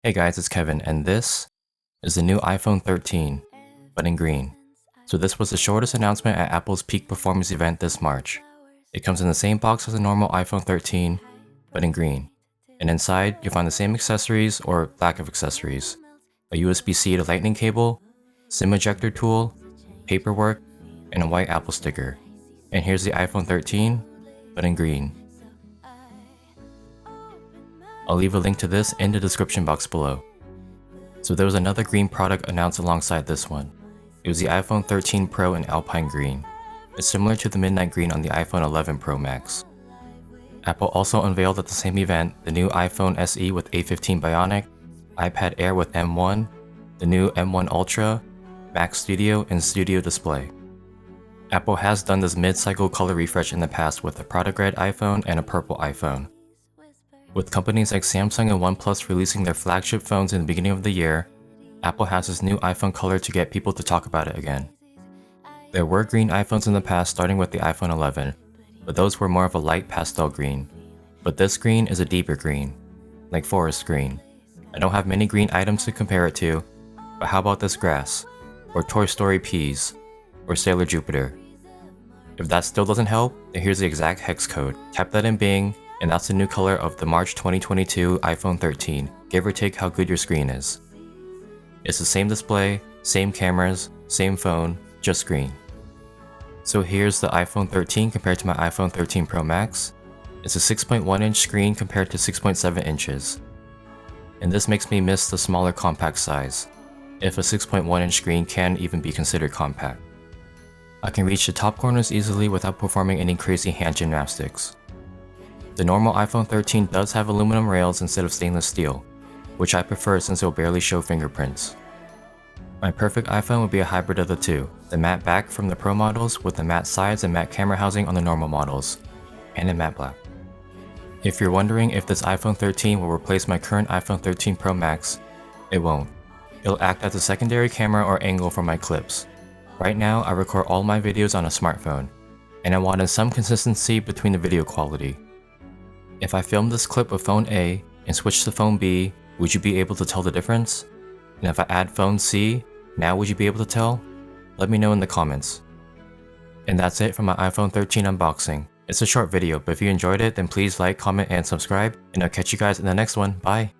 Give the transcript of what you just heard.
Hey guys, it's Kevin, and this is the new iPhone 13, but in green. So this was the shortest announcement at Apple's peak performance event this March. It comes in the same box as a normal iPhone 13, but in green. And inside, you'll find the same accessories or lack of accessories. A USB-C to lightning cable, SIM ejector tool, paperwork, and a white Apple sticker. And here's the iPhone 13, but in green. I'll leave a link to this in the description box below. So there was another green product announced alongside this one. It was the iPhone 13 Pro in Alpine Green. It's similar to the Midnight Green on the iPhone 11 Pro Max. Apple also unveiled at the same event the new iPhone SE with A15 Bionic, iPad Air with M1, the new M1 Ultra, Mac Studio, and Studio Display. Apple has done this mid-cycle color refresh in the past with a product red iPhone and a purple iPhone. With companies like Samsung and OnePlus releasing their flagship phones in the beginning of the year, Apple has this new iPhone color to get people to talk about it again. There were green iPhones in the past starting with the iPhone 11, but those were more of a light pastel green. But this green is a deeper green, like forest green. I don't have many green items to compare it to, but how about this grass, or Toy Story peas, or Sailor Jupiter? If that still doesn't help, then here's the exact hex code. Type that in Bing, and that's the new color of the March 2022 iPhone 13, give or take how good your screen is. It's the same display, same cameras, same phone, just green. So here's the iPhone 13 compared to my iPhone 13 Pro Max. It's a 6.1 inch screen compared to 6.7 inches. And this makes me miss the smaller compact size, if a 6.1 inch screen can even be considered compact. I can reach the top corners easily without performing any crazy hand gymnastics. The normal iPhone 13 does have aluminum rails instead of stainless steel, which I prefer since it will barely show fingerprints. My perfect iPhone would be a hybrid of the two, the matte back from the Pro models with the matte sides and matte camera housing on the normal models, and in matte black. If you're wondering if this iPhone 13 will replace my current iPhone 13 Pro Max, it won't. It'll act as a secondary camera or angle for my clips. Right now, I record all my videos on a smartphone, and I wanted some consistency between the video quality. If I filmed this clip with phone A and switch to phone B, would you be able to tell the difference? And if I add phone C, now would you be able to tell? Let me know in the comments. And that's it for my iPhone 13 unboxing. It's a short video, but if you enjoyed it, then please like, comment, and subscribe, and I'll catch you guys in the next one. Bye!